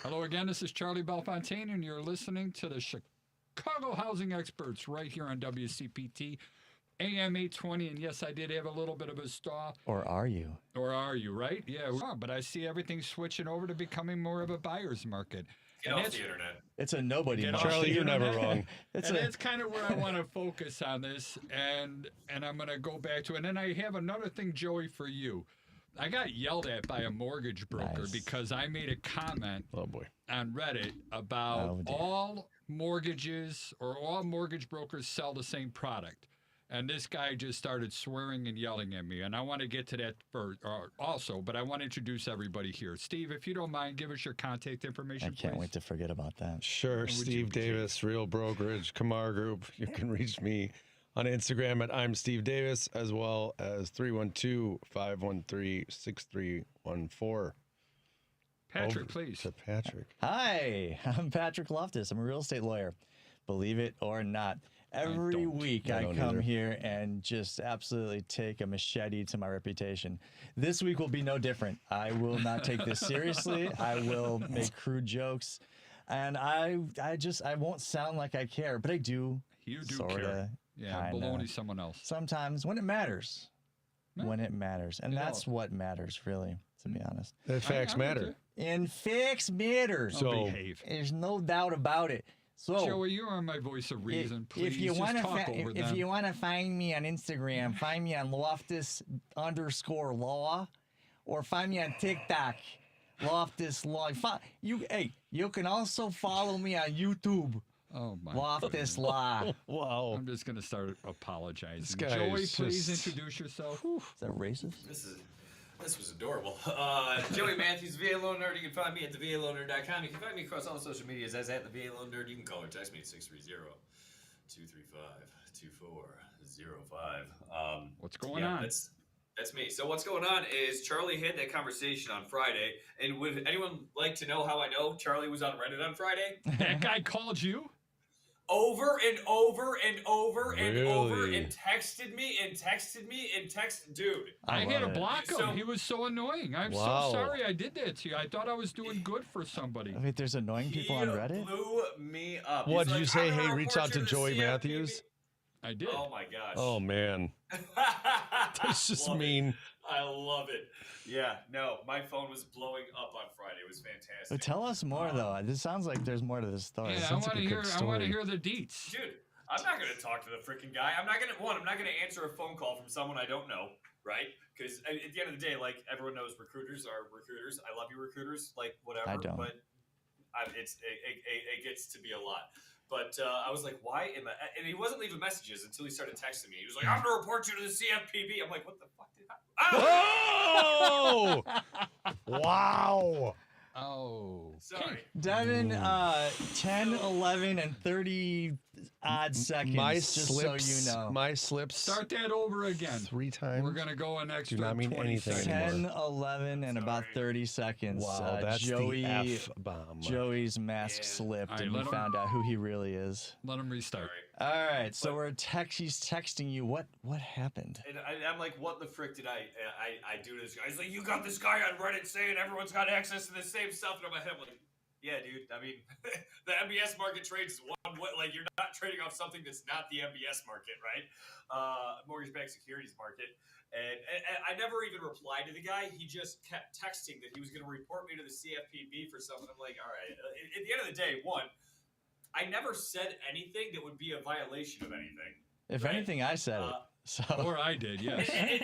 Hello again, this is Charlie Bellefontaine, and you're listening to the Chicago Housing Experts right here on WCPT, AM 820. And yes, I did have a little bit of a stall. Or are you? Or are you, right? Yeah, we are, but I see everything switching over to becoming more of a buyer's market. Get off the internet. It's a nobody market. Charlie, you're never wrong. That's kind of where I want to focus on this, and I'm going to go back to it. And then I have another thing, Joey, for you. I got yelled at by a mortgage broker because I made a comment on Reddit about all mortgages or all mortgage brokers sell the same product. And this guy just started swearing and yelling at me. And I want to get to that first, also, but I want to introduce everybody here. Steve, if you don't mind, give us your contact information, I can't wait to forget about that. Sure. Steve Davis, Real Brokerage, Kamar Group. You can reach me on Instagram at I'm Steve Davis, as well as 312-513-6314. Patrick, please. To Patrick. Hi, I'm Patrick Loftus. I'm a real estate lawyer. Believe it or not. Every week I come here and just absolutely take a machete to my reputation. This week will be no different. I will not take this seriously. I will make crude jokes. And I won't sound like I care, but I do. You do sorta, care. Yeah, kinda. baloney someone else. Sometimes when it matters. When it matters. And that's what matters, really, to be honest. The facts matter. And facts matter. So behave. There's no doubt about it. So, Joey, you are my voice of reason. Please, if you want to find me on Instagram, find me on Loftus_law, or find me on TikTok, Loftus Law. You can also follow me on YouTube. Oh my! Loftus Law. Wow. I'm just gonna start apologizing. This guy Joey, is please just... introduce yourself. Is that racist? This was adorable. Joey Mathews, VA Loan Nerd. You can find me at thevalonerd.com. You can find me across all the social medias as at the VA Loan Nerd. You can call or text me at 630-235-2405. What's going on? That's me. So what's going on is Charlie had that conversation on Friday. And would anyone like to know how I know Charlie was on Reddit on Friday? That guy called you? Over and over and over and over Really? and texted me. Dude. I had to block him. So- He was so annoying. I'm Wow. so sorry I did that to you. I thought I was doing good for somebody. Wait, there's annoying people on Reddit? Blew me up. What, He's did you like, say, "I'm gonna hey, reach report out you to the Joey CFPB." Mathews? I did. Oh my gosh. Oh, man. That's just Love it. mean. I love it. Yeah, no, my phone was blowing up on Friday. It was fantastic. But tell us more, though. This sounds like there's more to this story. It Yeah, I sounds want like to a good hear. I story. want to hear the deets. Dude, I'm not going to talk to the freaking guy. I'm not going to answer a phone call from someone I don't know, right? Because at the end of the day, like, everyone knows recruiters are recruiters. I love you, recruiters, like, whatever. I don't. But it gets to be a lot. But I was like, why am I? And he wasn't leaving messages until he started texting me. He was like, I'm going to report you to the CFPB. I'm like, what the fuck did I? Oh! Wow. Oh. Sorry. Devin, 10, 11, and 30 odd seconds. My just slips, so you know. my slips Start that over again. 3 times. We're gonna go an extra not mean 20 anything seconds. anymore. 10, 11, and about 30 seconds. Wow, that's Joey, the F-bomb. Joey's mask Yeah. slipped, All right, and we let him- found out who he really is. Let him restart. Sorry. All right, so he's texting you. What happened? And I'm like, what the frick did I do to this guy? He's like, you got this guy on Reddit saying everyone's got access to the same stuff. And I'm like, yeah, dude. I mean, the MBS market trades one way. Like, you're not trading off something that's not the MBS market, right? Mortgage-backed securities market. And I never even replied to the guy. He just kept texting that he was going to report me to the CFPB for something. I'm like, all right. At the end of the day, one, I never said anything that would be a violation of anything. If right? anything, I said it. So. Or I did, yes. And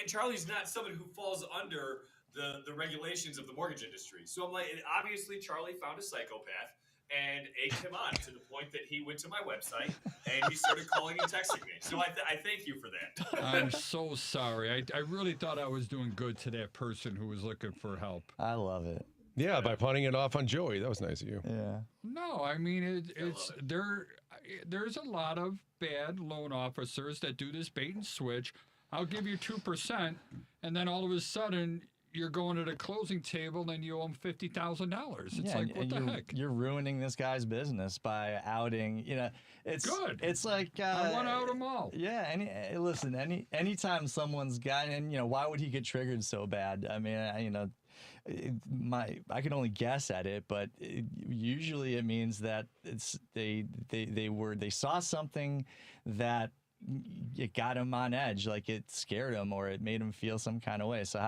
Charlie's not someone who falls under the regulations of the mortgage industry. So I'm like, obviously Charlie found a psychopath and egged him on to the point that he went to my website and he started calling and texting me. So I thank you for that. I'm so sorry. I really thought I was doing good to that person who was looking for help. I love it. Yeah, by punting it off on Joey. That was nice of you. Yeah. No, I mean it's there. There's a lot of bad loan officers that do this bait and switch. I'll give you 2%, and then all of a sudden you're going to the closing table and you owe them $50,000. It's like, what the heck? You're ruining this guy's business by outing. You know, it's good. It's like I want to out them all. Yeah. Anytime someone's got, and why would he get triggered so bad? I mean, I can only guess at it, but usually it means that they saw something that it got them on edge, like it scared them or it made them feel some kind of way. So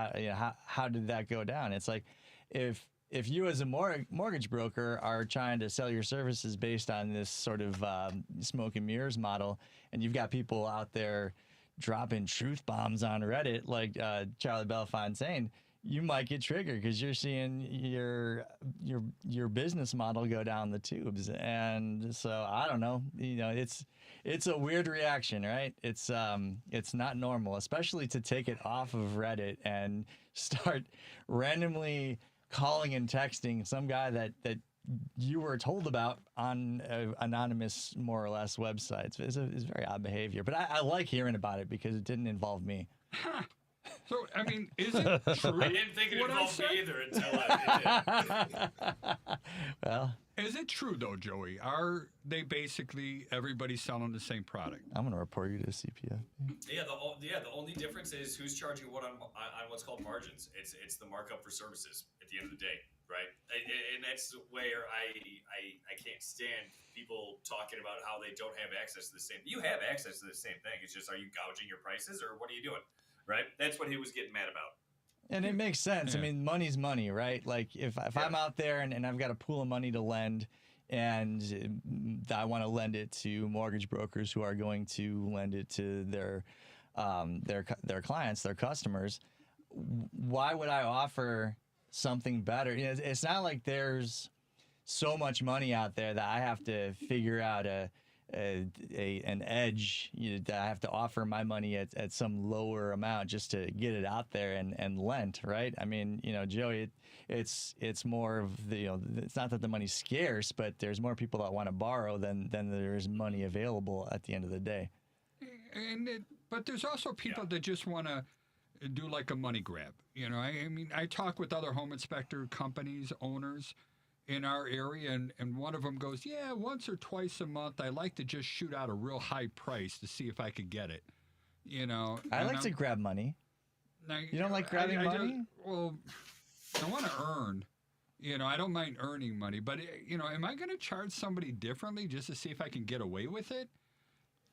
how did that go down? It's like if you as a mortgage broker are trying to sell your services based on this sort of smoke and mirrors model, and you've got people out there dropping truth bombs on Reddit like Charlie Bellefontaine, you might get triggered because you're seeing your business model go down the tubes. And so I don't know, it's a weird reaction, right? It's not normal, especially to take it off of Reddit and start randomly calling and texting some guy that you were told about on anonymous, more or less, websites. It's very odd behavior, but I like hearing about it because it didn't involve me. So, I mean, is it true? I didn't think it involved me either until it did. Well, is it true, though, Joey? Are they basically everybody selling the same product? I'm going to report you to CPA. Yeah, the only difference is who's charging what on what's called margins. It's the markup for services at the end of the day, right? And that's where I can't stand people talking about how they don't have access to the same. You have access to the same thing. It's just, are you gouging your prices or what are you doing? Right? That's what he was getting mad about. And it makes sense. Yeah. I mean, money's money, right? Like if I'm out there and I've got a pool of money to lend and I want to lend it to mortgage brokers who are going to lend it to their clients, their customers, why would I offer something better? It's not like there's so much money out there that I have to figure out an edge, that I have to offer my money at some lower amount just to get it out there and lent, right? I mean, Joey, it's more of it's not that the money's scarce, but there's more people that want to borrow than there is money available at the end of the day. But there's also people that just want to do like a money grab. I mean, I talk with other home inspector companies, owners in our area, and one of them goes, yeah, once or twice a month, I like to just shoot out a real high price to see if I could get it. I like to grab money. You don't like grabbing money? Well, I want to earn. I don't mind earning money, but am I going to charge somebody differently just to see if I can get away with it?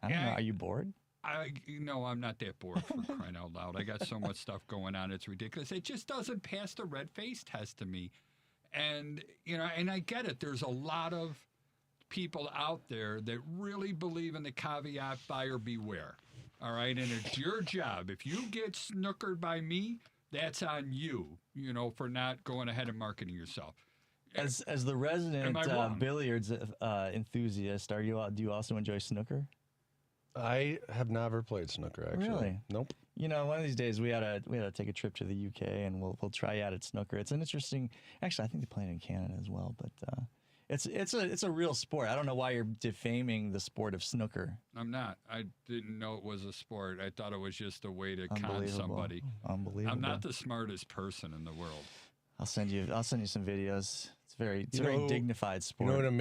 I don't know. Are you bored? I'm not that bored, for crying out loud. I got so much stuff going on, it's ridiculous. It just doesn't pass the red face test to me. And, and I get it. There's a lot of people out there that really believe in the caveat buyer beware. All right. And it's your job. If you get snookered by me, that's on you, for not going ahead and marketing yourself. As the resident billiards enthusiast, do you also enjoy snooker? I have never played snooker, actually. Really? Nope. One of these days we ought to take a trip to the UK and we'll try out at snooker. It's an interesting. Actually, I think they play it in Canada as well. But it's a real sport. I don't know why you're defaming the sport of snooker. I'm not. I didn't know it was a sport. I thought it was just a way to con somebody. Unbelievable. I'm not the smartest person in the world. I'll send you some videos. It's a very dignified sport. You know what an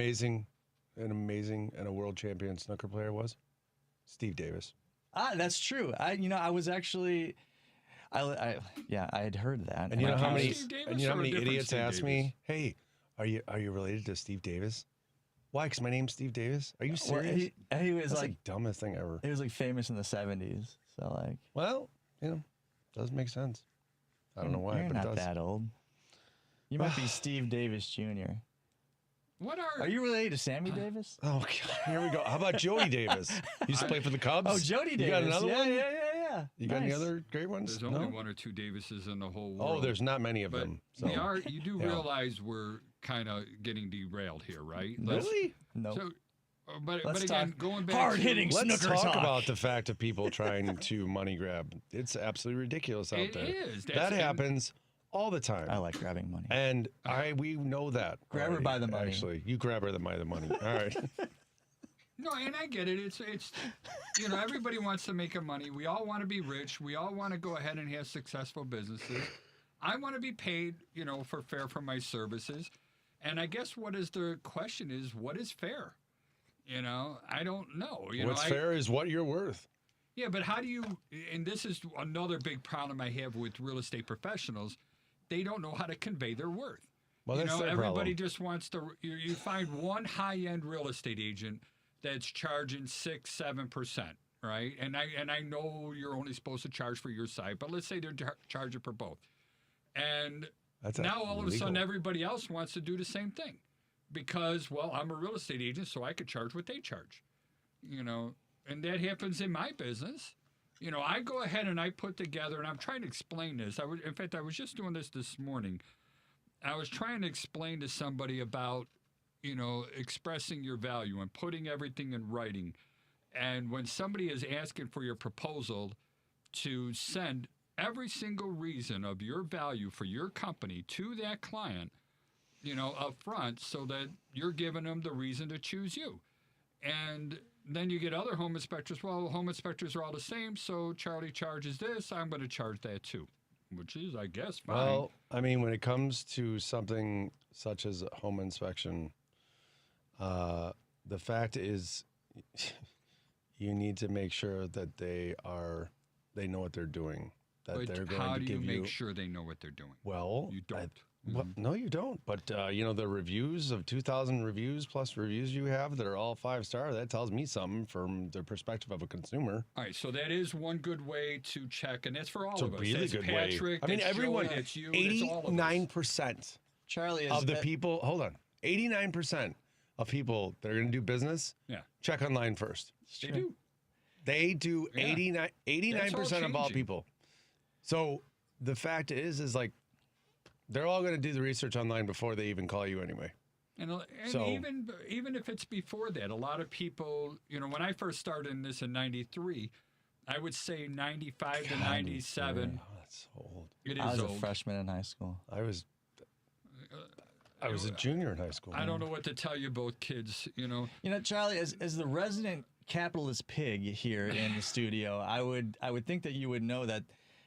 amazing and a world champion snooker player was? Steve Davis. That's true. I was actually, I had heard that. And you know how many idiots asked me, "Hey, are you related to Steve Davis?" Why? Because my name's Steve Davis. Are you serious? Well, he was That's like the dumbest thing ever. He was like famous in the 70s. So like, well, does make sense. I don't know why, you're but not it does. that old. You might be Steve Davis Jr. Are you related to Sammy Davis? Oh, God. Here we go. How about Jody Davis? He used to play for the Cubs. Oh, Jody Davis. You got another one? Yeah. You got any other great ones? There's only one or two Davises in the whole world. Oh, there's not many of them. So. You do realize we're kind of getting derailed here, right? Really? No. So, but again, going back hard-hitting Let's snooker talk talk. about the fact of people trying to money grab. It's absolutely ridiculous out there. It is. That happens all the time. I like grabbing money. And we know that. Grab her by the money. Actually, you grab her by the money. All right. No, and I get it. It's everybody wants to make money. We all want to be rich. We all want to go ahead and have successful businesses. I want to be paid, for fair for my services. And I guess what the question is, what is fair? I don't know. What's fair is what you're worth. Yeah, but how do you, and this is another big problem I have with real estate professionals, they don't know how to convey their worth. Well, you that's know, their everybody problem. just wants to. You find one high-end real estate agent that's charging 6-7%, right? And I know you're only supposed to charge for your side, but let's say they're charging for both. And That's now all of a sudden illegal. everybody else wants to do the same thing because, well, I'm a real estate agent, so I could charge what they charge. You know, and that happens in my business. You know, I go ahead and I put together, and I'm trying to explain this. In fact, I was just doing this morning. I was trying to explain to somebody about, you know, expressing your value and putting everything in writing. And when somebody is asking for your proposal, to send every single reason of your value for your company to that client, you know, up front, so that you're giving them the reason to choose you. And then you get other home inspectors. Well, home inspectors are all the same, so Charlie charges this, I'm going to charge that too, which is, I guess, fine. Well, I mean, when it comes to something such as a home inspection, the fact is you need to make sure that they know what they're doing. That but they're going how to do give you make sure they know what they're doing? Well, You don't. Well, no, you don't. But, you know, the reviews of 2,000 reviews plus reviews you have that are all 5-star, that tells me something from the perspective of a consumer. All right, so that is one good way to check, and that's for all It's a of us. really That's good Patrick, way. I mean, that's everyone, Joey, that's you, that's all of us. 89% Charlie is of the people, hold on, 89% of people that are going to do business, Yeah, check online first. they do. They do Yeah. 89% of all changing. people. So the fact is like, they're all going to do the research online before they even call you anyway. And So- even if it's before that, a lot of people, you know, when I first started in this in '93, I would say 95 to 97. Oh, that's so old. It I is was a old. freshman in high school. I was a junior in high school. I don't know what to tell you both kids, you know. You know, Charlie, as the resident capitalist pig here in the studio, I would think that you would know that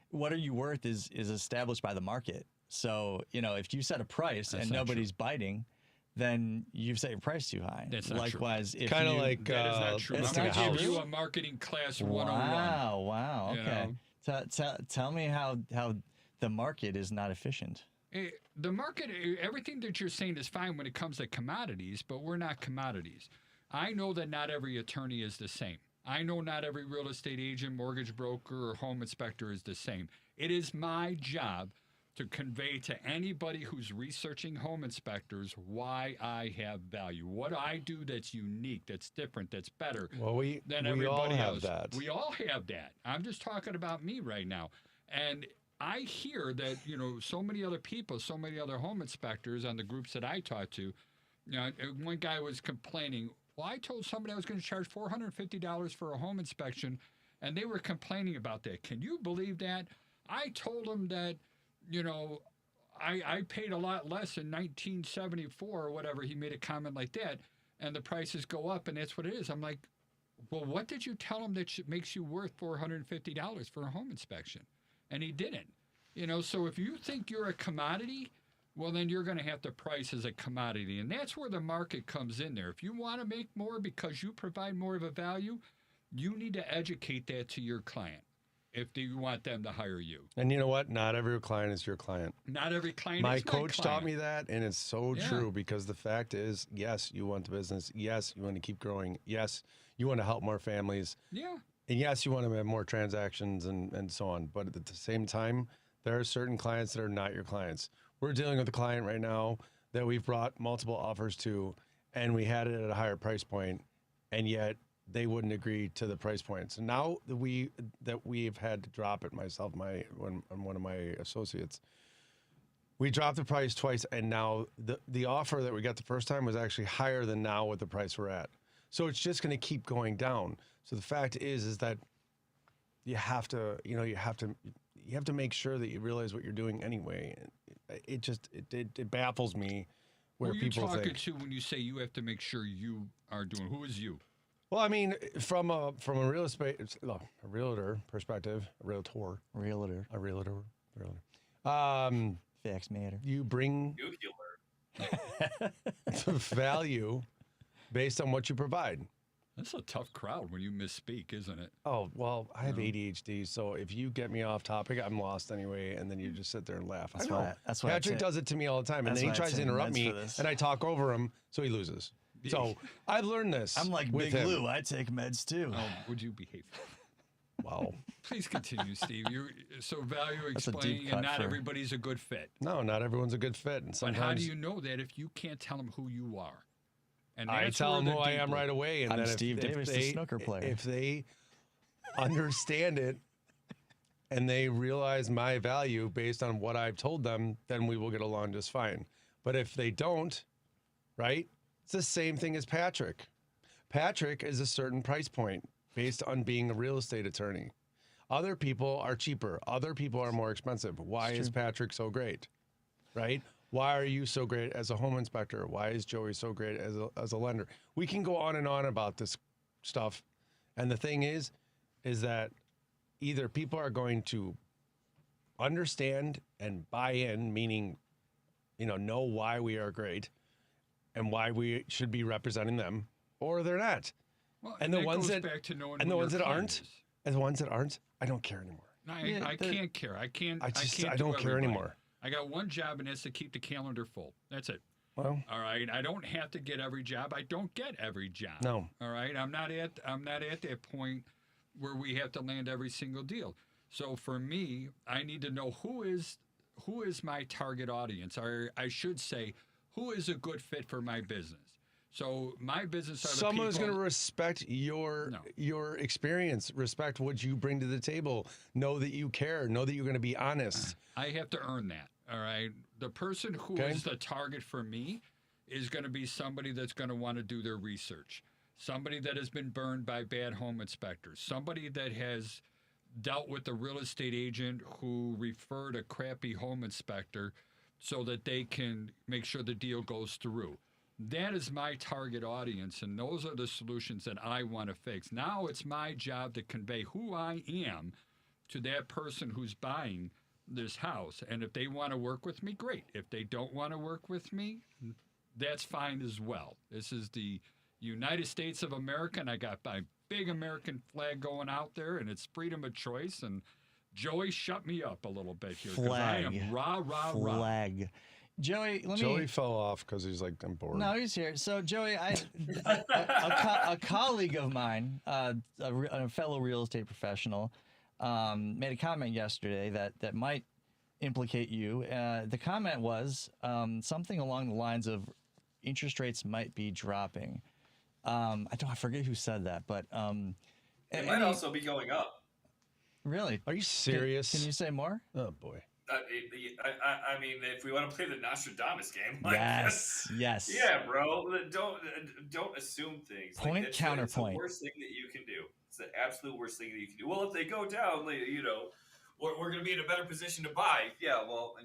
what are you worth is established by the market. So, you know, if you set a price That's and not nobody's biting, then you've set your price too high. That's not true. Likewise, if Kind of you, like That is not true. It's I'm not going to give true? you a marketing class 101. Wow. You Okay. Tell me how the market is not efficient. The market, everything that you're saying is fine when it comes to commodities, but we're not commodities. I know that not every attorney is the same. I know not every real estate agent, mortgage broker, or home inspector is the same. It is my job to convey to anybody who's researching home inspectors why I have value. What I do that's unique, that's different, that's better Well, we than all everybody have else. that. We all have that. I'm just talking about me right now. And I hear that, you know, so many other people, so many other home inspectors on the groups that I talk to, you know, one guy was complaining, well, I told somebody I was going to charge $450 for a home inspection, and they were complaining about that. Can you believe that? I told them that, you know, I paid a lot less in 1974 or whatever. He made a comment like that, and the prices go up, and that's what it is. I'm like, well, what did you tell him that makes you worth $450 for a home inspection? And he didn't. You know, so if you think you're a commodity, well, then you're going to have to price as a commodity. And that's where the market comes in there. If you want to make more because you provide more of a value, you need to educate that to your client if you want them to hire you. And you know what? Not every client is your client. Not every client My is coach my taught client. me that, and it's so Yeah. true because the fact is, yes, you want the business. Yes, you want to keep growing. Yes, you want to help more families. Yeah. And yes, you want to have more transactions and so on. But at the same time, there are certain clients that are not your clients. We're dealing with a client right now that we've brought multiple offers to, and we had it at a higher price point, and yet they wouldn't agree to the price point. So now that we've had to drop it, myself, and one of my associates, we dropped the price twice, and now the offer that we got the first time was actually higher than now what the price we're at. So it's just going to keep going down. So the fact is that you have to make sure that you realize what you're doing anyway. It baffles me where Who are you people talking think. to when you say you have to make sure you are doing? Who is you? Well, I mean, from a real estate, a realtor perspective, a realtor. Facts matter. You bring Nuclear. value based on what you provide. That's a tough crowd when you misspeak, isn't it? Oh, well, I have ADHD, so if you get me off topic, I'm lost anyway, and then you just sit there and laugh. That's why Patrick does it to me all the time, and then he tries to interrupt me, and I talk over him, so he loses. So I've learned this. I'm like Big Lou. I take meds too. Oh, would you behave? Wow. Please continue, Steve. You're so value explaining, and not everybody's a good fit. No, not everyone's a good fit. And sometimes, but how do you know that if you can't tell them who you are? And I tell them who I am right away. And I'm then Steve Davis, the snooker player. If they understand it and they realize my value based on what I've told them, then we will get along just fine. But if they don't, right? It's the same thing as Patrick. Patrick is a certain price point based on being a real estate attorney. Other people are cheaper. Other people are more expensive. Why is Patrick so great? Right? Why are you so great as a home inspector? Why is Joey so great as a lender? We can go on and on about this stuff. And the thing is that either people are going to understand and buy in, meaning, know why we are great and why we should be representing them, or they're not. Well, and the ones that aren't, I don't care anymore. No, I can't care. I don't care anymore. I got one job, and it's to keep the calendar full. That's it. Well, all right. I don't have to get every job. I don't get every job. No. All right. I'm not at that point where we have to land every single deal. So for me, I need to know who is my target audience, or I should say, who is a good fit for my business. So my business are the someone who's people, going to respect your experience, respect what you bring to the table, know that you care, know that you're going to be honest. I have to earn that. All right. The person who is the target for me is going to be somebody that's going to want to do their research, somebody that has been burned by bad home inspectors, somebody that has dealt with a real estate agent who referred a crappy home inspector so that they can make sure the deal goes through. That is my target audience, and those are the solutions that I want to fix. Now it's my job to convey who I am to that person who's buying this house. And if they want to work with me, great. If they don't want to work with me, that's fine as well. This is the United States of America, and I got my big American flag going out there, and it's freedom of choice. And Joey, shut me up a little bit here, because I am rah. Joey, Joey fell off because he's like, I'm bored. No, he's here. So, Joey, a colleague of mine, a fellow real estate professional, made a comment yesterday that might implicate you. The comment was something along the lines of interest rates might be dropping. I forget who said that, but it might also be going up. Really? Are you serious? Can you say more? Oh boy. I mean, if we want to play the Nostradamus game, yes. Yeah, bro. Don't assume things. Point counterpoint. It's the worst thing that you can do. It's the absolute worst thing that you can do. Well, if they go down, we're going to be in a better position to buy. Yeah, well,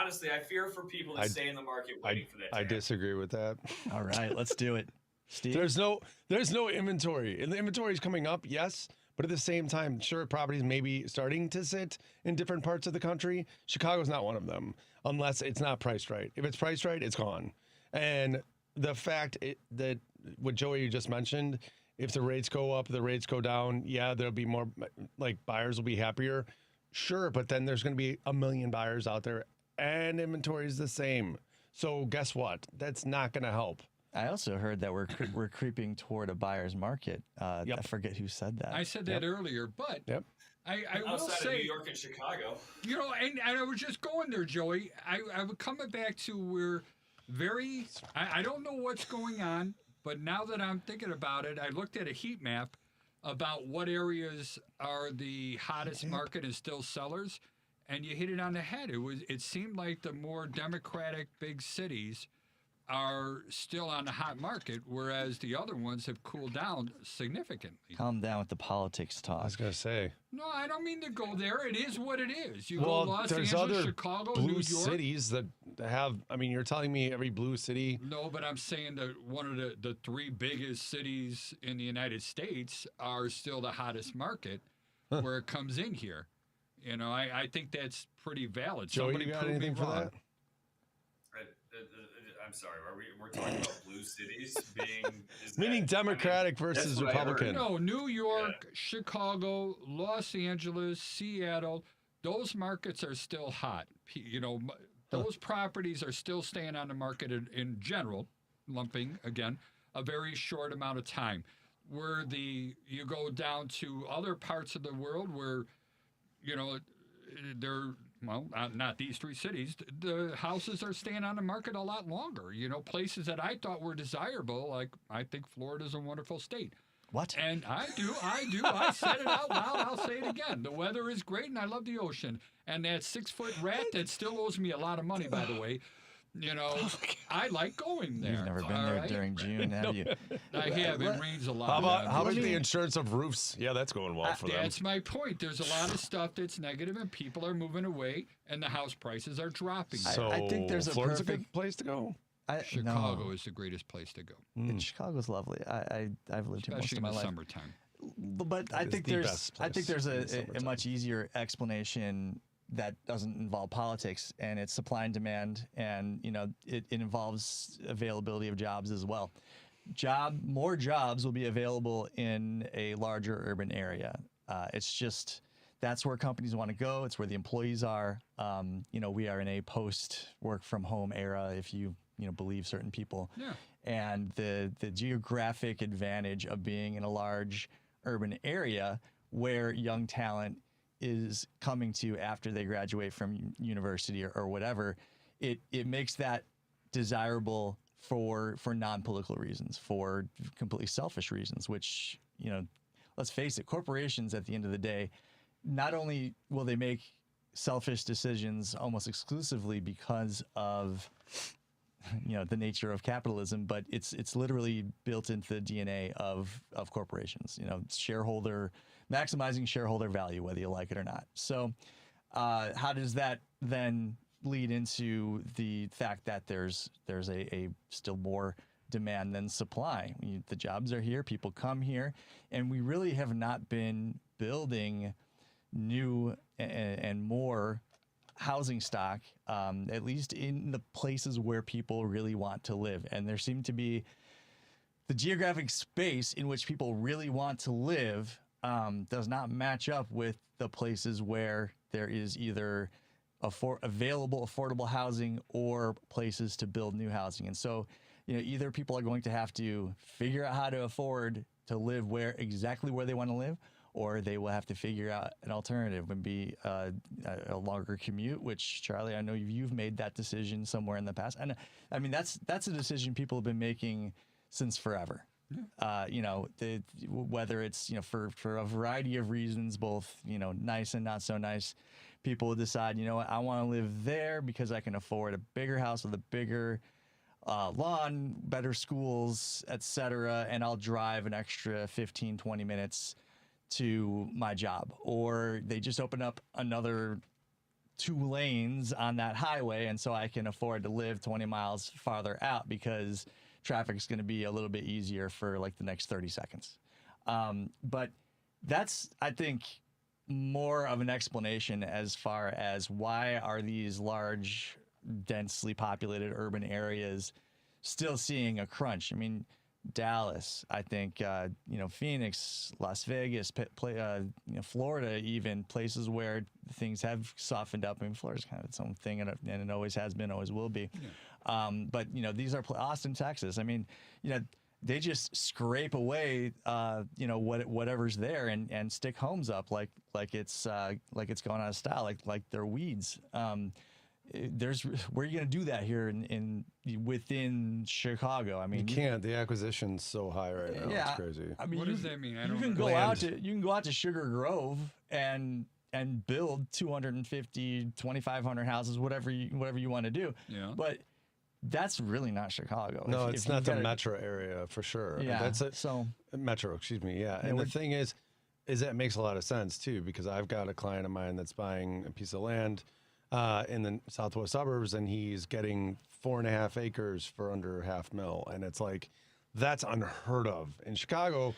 honestly, I fear for people that stay in the market waiting for that. I disagree with that. All right, let's do it, Steve. There's no inventory, and the inventory is coming up. Yes. But at the same time, sure, properties may be starting to sit in different parts of the country. Chicago's not one of them, unless it's not priced right. If it's priced right, it's gone. And the fact that what Joey just mentioned, if the rates go up, the rates go down, yeah, there'll be more, like buyers will be happier. Sure, but then there's going to be 1 million buyers out there, and inventory is the same. So guess what? That's not going to help. I also heard that we're creeping toward a buyer's market. I forget who said that. I said that earlier, but I will outside say, of New York and Chicago. And I was just going there, Joey. I'm coming back to where I don't know what's going on, but now that I'm thinking about it, I looked at a heat map about what areas are the hottest market and still sellers, and you hit it on the head. It seemed like the more democratic big cities are still on the hot market, whereas the other ones have cooled down significantly. Calm down with the politics talk. I was going to say. No, I don't mean to go there. It is what it is. You go to Los there's Angeles, other Chicago, blue New York. cities that have, you're telling me every blue city. No, but I'm saying that one of the 3 biggest cities in the United States are still the hottest market where it comes in here. I think that's pretty valid. Joey, you got anything for that? I'm sorry. We're talking about blue cities being Meaning Democratic versus Republican. No, New York, Chicago, Los Angeles, Seattle, those markets are still hot. Those properties are still staying on the market in general, lumping again, a very short amount of time. Where you go down to other parts of the world where, they're, well, not these three cities, the houses are staying on the market a lot longer. Places that I thought were desirable, like I think Florida's a wonderful state. What? And I do. I said it out loud. I'll say it again. The weather is great, and I love the ocean. And that 6-foot rat that still owes me a lot of money, by the way. I like going there. You've never been there during June, have you? I have. It rains a lot. How about the insurance of roofs? Yeah, that's going well for them. That's my point. There's a lot of stuff that's negative, and people are moving away, and the house prices are dropping. So I think there's Florida's a good place to go. Chicago is the greatest place to go. Chicago's lovely. I've lived here most of my life. Especially in the summertime. But I think there's a much easier explanation that doesn't involve politics, and it's supply and demand, and it involves availability of jobs as well. More jobs will be available in a larger urban area. It's just that's where companies want to go. It's where the employees are. We are in a post work from home era, if you believe certain people. Yeah. And the geographic advantage of being in a large urban area where young talent is coming to after they graduate from university or whatever, it makes that desirable for non-political reasons, for completely selfish reasons, which, let's face it, corporations at the end of the day, not only will they make selfish decisions almost exclusively because of the nature of capitalism, but it's literally built into the DNA of corporations. Maximizing shareholder value, whether you like it or not. So, how does that then lead into the fact that there's a still more demand than supply? The jobs are here, people come here, and we really have not been building new and more housing stock, at least in the places where people really want to live. And there seem to be the geographic space in which people really want to live does not match up with the places where there is either available affordable housing or places to build new housing. And so, either people are going to have to figure out how to afford to live exactly where they want to live, or they will have to figure out an alternative and be a longer commute, which, Charlie, I know you've made that decision somewhere in the past. And I mean, that's a decision people have been making since forever. Whether it's, for a variety of reasons, both, nice and not so nice, people will decide, I want to live there because I can afford a bigger house with a bigger lawn, better schools, etc. And I'll drive an extra 15, 20 minutes to my job. Or they just open up another 2 lanes on that highway, and so I can afford to live 20 miles farther out because traffic is going to be a little bit easier for like the next 30 seconds. But that's, I think, more of an explanation as far as why are these large, densely populated urban areas still seeing a crunch. I mean, Dallas, I think, Phoenix, Las Vegas, Florida, even places where things have softened up. I mean, Florida's kind of its own thing, and it always has been, always will be. Yeah. But these are Austin, Texas. I mean, they just scrape away, whatever's there and stick homes up like it's going out of style, like they're weeds. Where are you going to do that here within Chicago? I mean, you can't. The acquisition's so high right now. Yeah, it's crazy. I mean, what does that mean? You can go out to Sugar Grove and build 250, 2,500 houses, whatever you want to do. Yeah. But that's really not Chicago. No, it's not the metro area for sure. Yeah. That's it. So metro, excuse me. Yeah. And the thing is that it makes a lot of sense too, because I've got a client of mine that's buying a piece of land in the southwest suburbs, and he's getting 4.5 acres for under $500,000. And it's like, that's unheard of. In Chicago,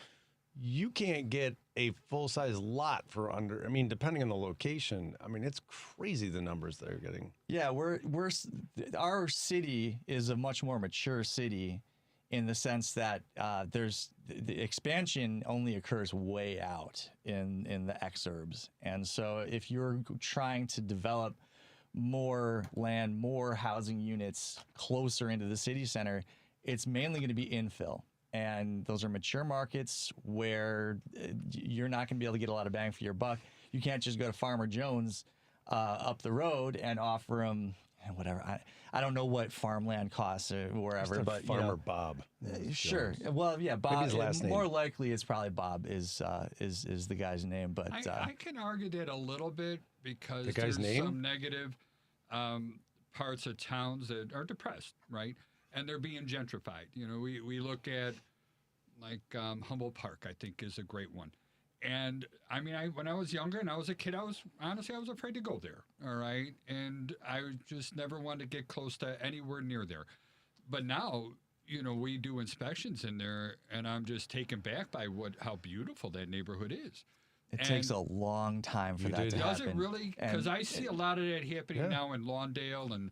you can't get a full-size lot for under, I mean, depending on the location, I mean, it's crazy the numbers they're getting. Yeah, our city is a much more mature city in the sense that the expansion only occurs way out in the exurbs. And so if you're trying to develop more land, more housing units closer into the city center, it's mainly going to be infill. And those are mature markets where you're not going to be able to get a lot of bang for your buck. You can't just go to Farmer Jones up the road and offer them whatever. I don't know what farmland costs or wherever, but Farmer Bob. Sure. Jones. Well, yeah, Bob. Maybe his last name. More likely, it's probably Bob is the guy's name. But I can argue that a little bit because The guy's there's name? some negative parts of towns that are depressed, right? And they're being gentrified. You know, we look at like Humboldt Park, I think is a great one. And I mean, when I was younger and I was a kid, I was afraid to go there. All right. And I just never wanted to get close to anywhere near there. But now, you know, we do inspections in there and I'm just taken back by how beautiful that neighborhood is. it takes a long time for You that did. to Does happen. it really? Because I see a lot of that happening Yeah. now in Lawndale and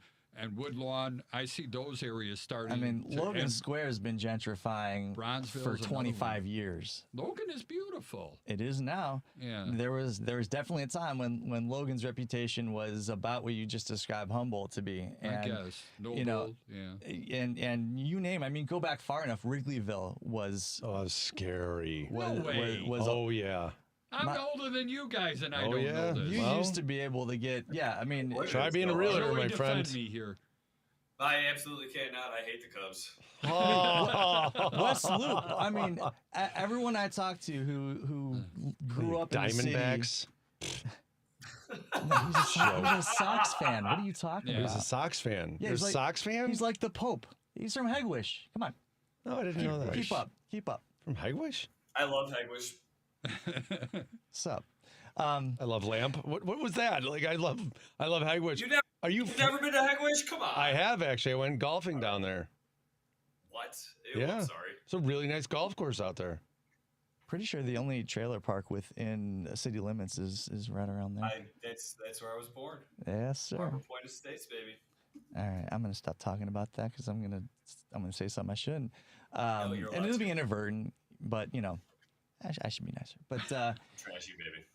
Woodlawn. I see those areas starting. I mean, Logan and Square has been gentrifying Bronzeville's for another 25 one. years. Logan is beautiful. It is now. Yeah. There was definitely a time when Logan's reputation was about what you just described Humboldt to be. And, I guess. Noble, you know, yeah. and you name, I mean, go back far enough. Wrigleyville was Oh, scary. No way. Oh, yeah. I'm older than you guys, and I Oh, don't yeah. know this. you Well- used to be able to get. Yeah, I mean, Try being a realtor, Joey, my defend friend. me here. I absolutely cannot. I hate the Cubs. West Loop. I mean, everyone I talked to who grew up in the city. Diamondbacks. He's a Sox fan. What are you talking Yeah. about? He's a Sox fan. Yeah, You're a he's like- Sox fan? He's like the Pope. He's from Hegwish. Come on, No, I didn't know that. keep up, keep up. From Hegwish? I love Hegwish. What's up? I love Lamp. What was that? Like I love Hegwish. You've never been to Hegwish? Come on. I have actually. I went golfing down there. What? Ew, Yeah. I'm sorry. It's a really nice golf course out there. Pretty sure the only trailer park within city limits is right around there. That's where I was born. Yes, sir. Harbor Point Estates, baby. All right, I'm gonna stop talking about that because I'm gonna say something I shouldn't. you're And allowed it'll to. be inadvertent, but you know, I should be nicer. But Trashy, baby.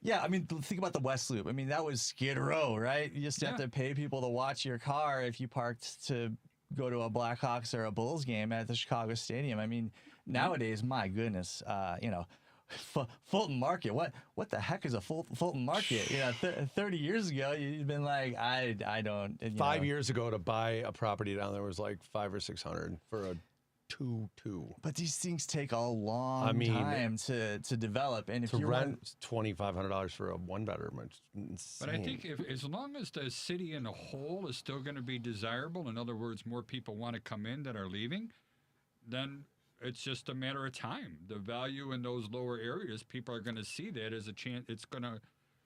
yeah, I mean, think about the West Loop. I mean, that was Skid Row, right? You just have Yeah. to pay people to watch your car if you parked to go to a Blackhawks or a Bulls game at the Chicago Stadium. I mean, nowadays, my goodness, you know, Fulton Market. What the heck is a Fulton Market? You know, 30 years ago, you'd been like, I don't. You 5 know. years ago, to buy a property down there was like $500 or $600 for a 2-2. But these things take a long time to develop, and if To you rent $2,500 for a one bedroom, it's insane. But I think as long as the city in a whole is still going to be desirable, in other words, more people want to come in that are leaving, then it's just a matter of time. The value in those lower areas, people are going to see that as a chance. It's going to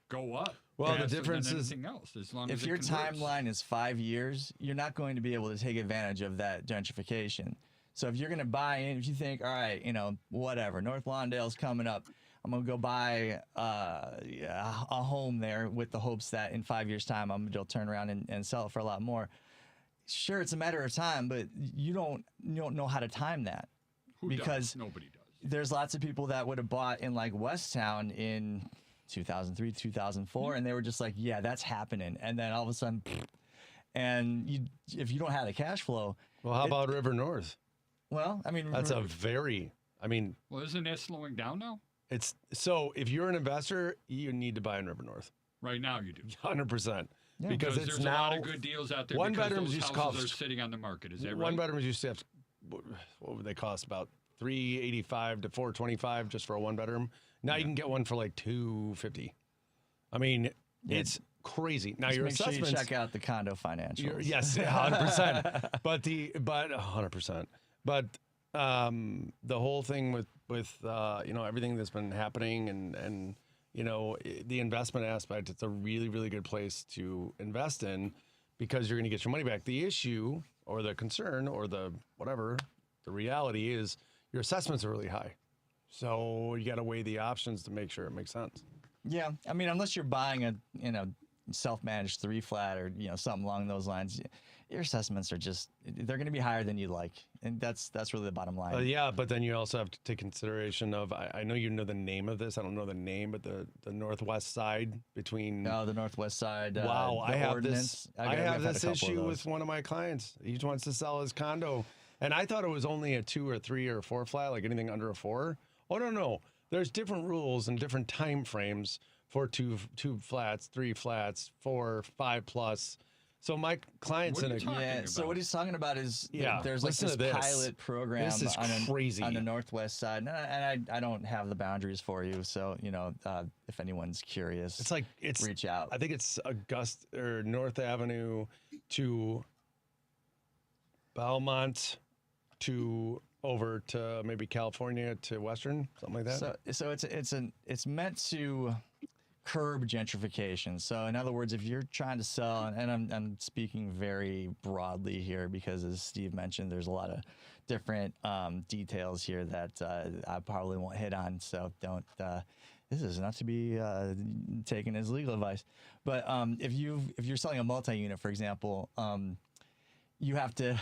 go up. Well, the faster difference than is anything else. As long if as it your converts. timeline is 5 years, you're not going to be able to take advantage of that gentrification. So if you're going to buy in, if you think, all right, you know, whatever, North Lawndale's coming up, I'm going to go buy a home there with the hopes that in 5 years' time, I'm going to turn around and sell it for a lot more. Sure, it's a matter of time, but you don't know how to time that. Who because does? Nobody does. There's lots of people that would have bought in like Westtown in 2003, 2004, and they were just like, yeah, that's happening. And then all of a sudden, and if you don't have the cash flow. Well, how about River North? Well, I mean, That's Well, isn't that slowing down now? it's so if you're an investor, you need to buy in River North. Right now you do. 100%. Yeah. Because it's there's now a lot of good deals out there one because bedrooms those used to houses cost are sitting on the market. Is that right? one bedrooms used to have what would they cost, about $385 to $425 just for a one bedroom. Now you can get one for like $250. I mean, it's crazy. Now just your make sure you assessments. check out the condo financials. Yes, 100%. but 100%. But the whole thing with you know, everything that's been happening and you know, the investment aspect, it's a really, really good place to invest in because you're going to get your money back. The issue or the concern or the whatever, the reality is your assessments are really high. So you got to weigh the options to make sure it makes sense. Yeah, I mean, unless you're buying a self-managed 3-flat or something along those lines, your assessments are they're going to be higher than you like, and that's really the bottom line. Yeah, but then you also have to take consideration of I know you know the name of this. I don't know the name, but the northwest side between. No, the northwest side. Wow, I have ordinance. I have this issue with one of my clients. He wants to sell his condo, and I thought it was only a 2 or 3 or 4 flat, like anything under a 4. Oh no, there's different rules and different time frames for two flats, 3 flats, 4, 5 plus. So my client's What are in you talking about? So what he's talking about is there's like listen this to this. pilot program This is crazy. on the northwest side, and I don't have the boundaries for you. So if anyone's curious, it's reach out. I think it's North Avenue to Belmont to over to maybe California to Western, something like that. So it's meant to curb gentrification. So in other words, if you're trying to sell, and I'm speaking very broadly here because as Steve mentioned, there's a lot of different details here that I probably won't hit on. So don't. This is not to be taken as legal advice. But if you're selling a multi-unit, for example, you have to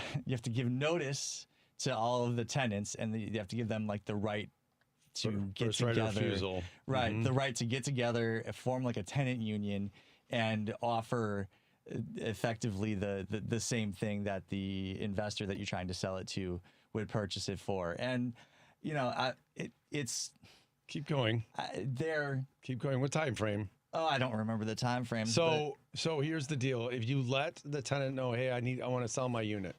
give notice to all of the tenants, and you have to give them like the right to get together. Right of refusal. Right, Mm-hmm. the right to get together, form like a tenant union, and offer effectively the same thing that the investor that you're trying to sell it to would purchase it for. And it's Keep going. Keep going. What time frame? Oh, I don't remember the time frame. So here's the deal. If you let the tenant know, hey, I want to sell my unit,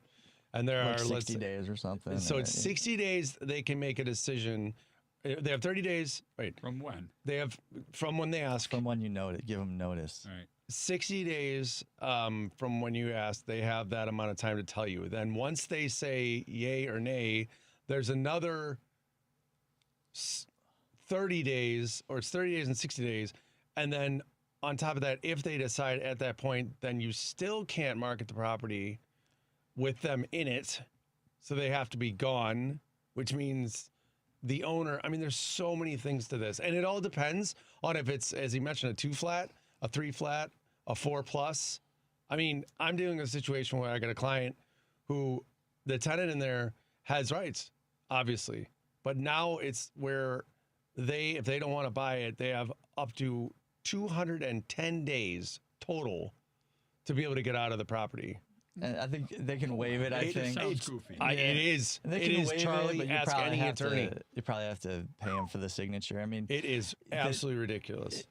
and there like are 60 days or something. So it's 60 days they can make a decision. They have 30 days. Right. From when? They have from when they ask. From when you know it, give them notice. All right. 60 days from when you ask, they have that amount of time to tell you. Then once they say yay or nay, there's another 30 days, or it's 30 days and 60 days. And then on top of that, if they decide at that point, then you still can't market the property with them in it. So they have to be gone, which means the owner, I mean, there's so many things to this. And it all depends on if it's, as he mentioned, a 2-flat, a 3-flat, a 4 plus. I mean, I'm dealing with a situation where I got a client who the tenant in there has rights, obviously. But now it's where if they don't want to buy it, they have up to 210 days total to be able to get out of the property. And I think they can waive it. I think Sounds goofy. It is. And they It can is. waive Charlie, but you ask probably any have attorney. you probably have to pay him for the signature. I mean, It is absolutely ridiculous.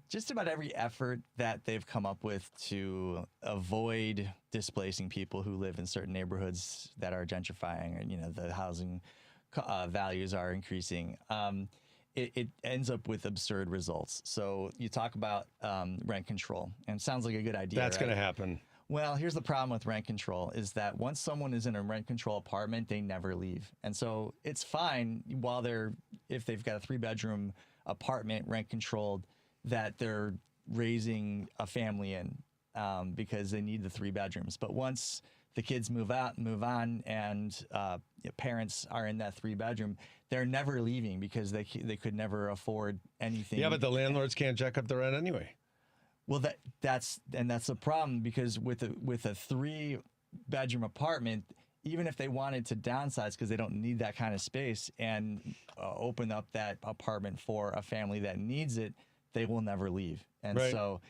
Just about every effort that they've come up with to avoid displacing people who live in certain neighborhoods that are gentrifying, or the housing values are increasing. It ends up with absurd results. So you talk about rent control, and it sounds like a good idea. That's right? going to happen. Well, here's the problem with rent control is that once someone is in a rent control apartment, they never leave. And so it's fine if they've got a 3-bedroom apartment rent controlled, that they're raising a family in because they need the 3 bedrooms. But once the kids move on, and parents are in that 3-bedroom, they're never leaving because they could never afford anything. Yeah, but the landlords can't jack up the rent anyway. Well, that's the problem, because with a 3-bedroom apartment, even if they wanted to downsize because they don't need that kind of space and open up that apartment for a family that needs it, they will never leave. And right. So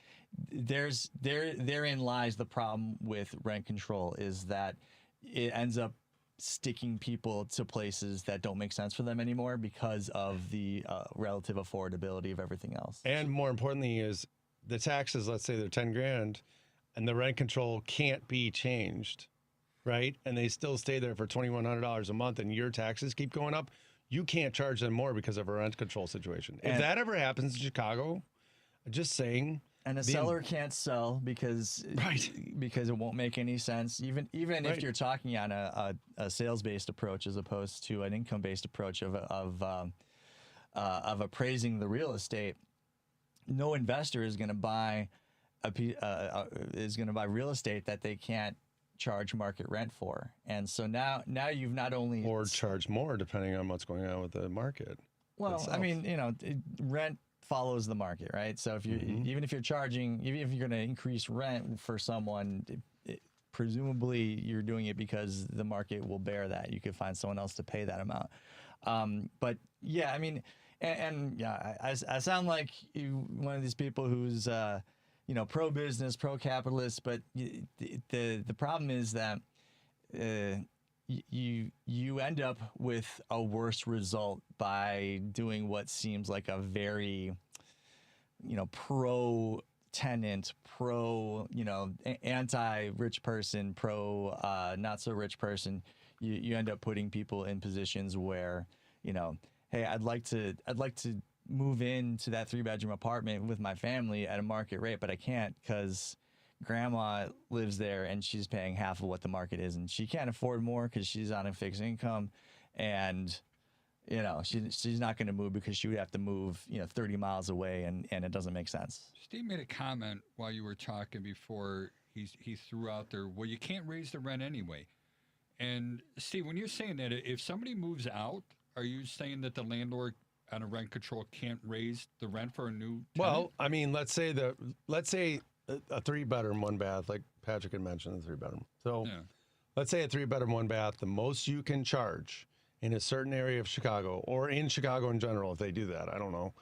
therein lies the problem with rent control, is that it ends up sticking people to places that don't make sense for them anymore because of the relative affordability of everything else. And more importantly is the taxes, let's say they're 10 grand and the rent control can't be changed, right? And they still stay there for $2,100 a month and your taxes keep going up. You can't charge them more because of a rent control situation. If that ever happens in Chicago, just saying. And a seller can't sell because it won't make any sense. Even if you're talking on a sales-based approach as opposed to an income-based approach of appraising the real estate, no investor is going to buy real estate that they can't charge market rent for. And so now you've not only or charge more depending on what's going on with the market. Well, I mean, rent follows the market, right? So if you even if you're going to increase rent for someone, presumably you're doing it because the market will bear that. You could find someone else to pay that amount. But yeah, I mean, I sound like one of these people who's pro business, pro capitalist, but the problem is that you end up with a worse result by doing what seems like a very pro tenant, pro anti-rich person, pro not so rich person. You end up putting people in positions where hey, I'd like to move into that 3-bedroom apartment with my family at a market rate, but I can't because grandma lives there and she's paying half of what the market is, and she can't afford more because she's on a fixed income, and she's not going to move because she would have to move 30 miles away, and it doesn't make sense. Steve made a comment while you were talking before he threw out there, well, you can't raise the rent anyway. And Steve, when you're saying that, if somebody moves out, are you saying that the landlord on a rent control can't raise the rent for a new tenant? Well, I mean, let's say a 3-bedroom, 1-bath, like Patrick had mentioned, a 3-bedroom. So let's say a 3-bedroom, 1-bath, the most you can charge in a certain area of Chicago, or in Chicago in general, if they do that, I don't know.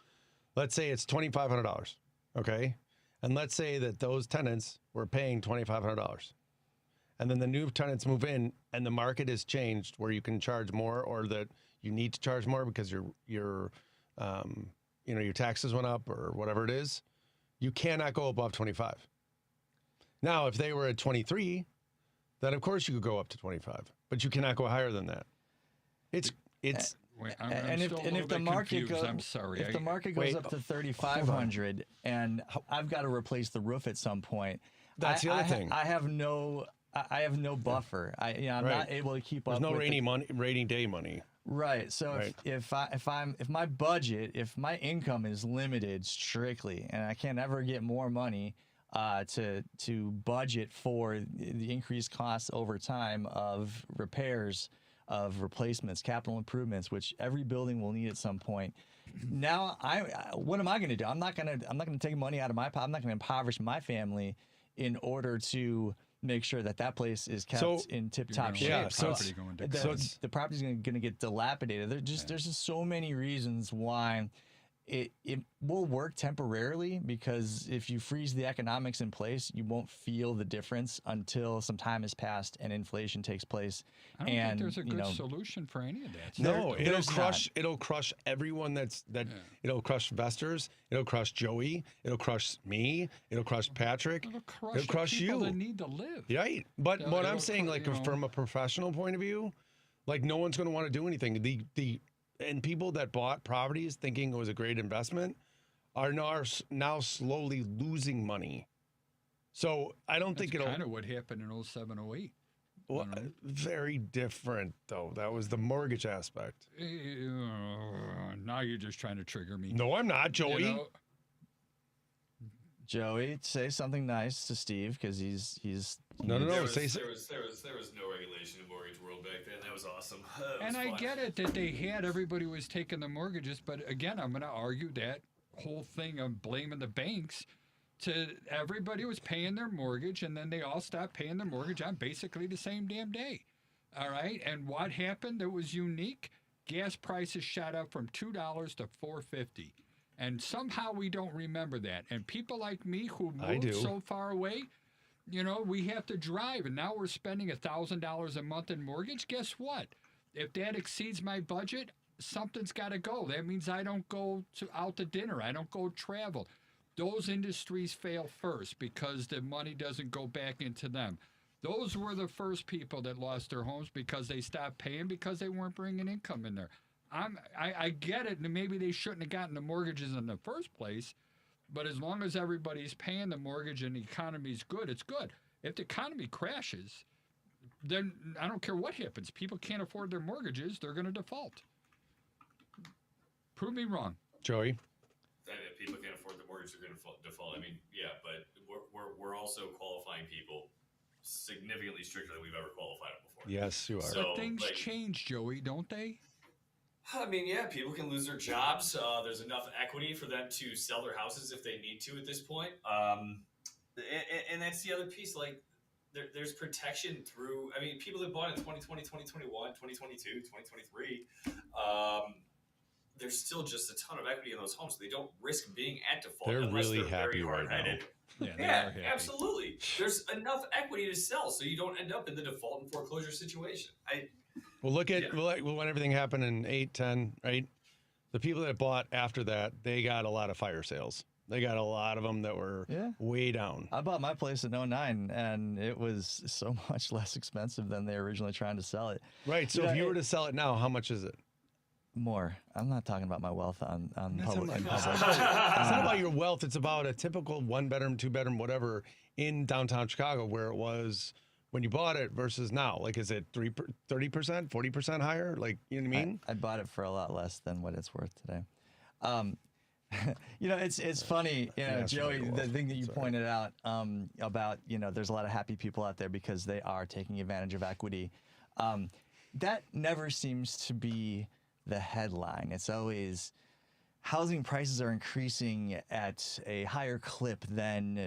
Let's say it's $2,500, okay? And let's say that those tenants were paying $2,500. And then the new tenants move in and the market has changed where you can charge more, or that you need to charge more because your taxes went up or whatever it is. You cannot go above 25. Now, if they were at 23, then of course you could go up to 25, but you cannot go higher than that. It's Wait, if the market goes, I'm sorry. If the market goes up to 3,500 and I've got to replace the roof at some point, that's the other thing. I have no buffer. I'm not able to keep up. There's no rainy day money. Right. So if my budget, if my income is limited strictly, and I can't ever get more money to budget for the increased costs over time of repairs, of replacements, capital improvements, which every building will need at some point. Now, what am I going to do? I'm not going to take money out of my pocket. I'm not going to impoverish my family in order to make sure that place is kept in tip-top shape. Yeah, so the property's going to get dilapidated. There's just so many reasons why it will work temporarily, because if you freeze the economics in place, you won't feel the difference until some time has passed and inflation takes place. I don't think there's a good solution for any of that. No, it'll crush everyone it'll crush investors, it'll crush Joey, it'll crush me, it'll crush Patrick, it'll crush people you. that need to live. Right. But what I'm saying, from a professional point of view, no one's going to want to do anything. And people that bought properties thinking it was a great investment are now slowly losing money. So I don't think it'll... That's kind of what happened in 07, 08. Well, very different, though. That was the mortgage aspect. Now you're just trying to trigger me. No, I'm not, Joey. Joey, say something nice to Steve, because he's No. There was no regulation in mortgage world back then. That was awesome. And I get it that everybody was taking the mortgages, but again, I'm going to argue that whole thing of blaming the banks to everybody was paying their mortgage, and then they all stopped paying their mortgage on basically the same damn day. All right, and what happened that was unique? Gas prices shot up from $2 to $4.50. And somehow we don't remember that. And people like me who moved so far away, we have to drive. And now we're spending $1,000 a month in mortgage. Guess what? If that exceeds my budget, something's got to go. That means I don't go out to dinner. I don't go travel. Those industries fail first because the money doesn't go back into them. Those were the first people that lost their homes because they stopped paying because they weren't bringing income in there. I get it, and maybe they shouldn't have gotten the mortgages in the first place, but as long as everybody's paying the mortgage and the economy's good, it's good. If the economy crashes, then I don't care what happens. People can't afford their mortgages. They're going to default. Prove me wrong. Joey? If people can't afford the mortgage, they're going to default. I mean, yeah, but we're also qualifying people significantly stricter than we've ever qualified them before. Yes, you are. So, but things change, Joey, don't they? I mean, yeah, people can lose their jobs. There's enough equity for them to sell their houses if they need to at this point. And that's the other piece. Like, there's protection through, I mean, people that bought in 2020, 2021, 2022, 2023, there's still just a ton of equity in those homes. So they don't risk being at default. They're unless really they're happy very right now. hard-headed. Yeah, absolutely. There's enough equity to sell, so you don't end up in the default and foreclosure situation. Well, look at when everything happened in 8, 10, right? The people that bought after that, they got a lot of fire sales. They got a lot of them that were way down. I bought my place in 09, and it was so much less expensive than they were originally trying to sell it. Right. So if you were to sell it now, how much is it? More. I'm not talking about my wealth on public. It's not about your wealth. It's about a typical 1-bedroom, 2-bedroom, whatever in downtown Chicago where it was when you bought it versus now. Like, is it 30%, 40% higher? Like, you know what I mean? I bought it for a lot less than what it's worth today. It's funny, Joey, the thing that you pointed out about, there's a lot of happy people out there because they are taking advantage of equity. That never seems to be the headline. It's always housing prices are increasing at a higher clip than,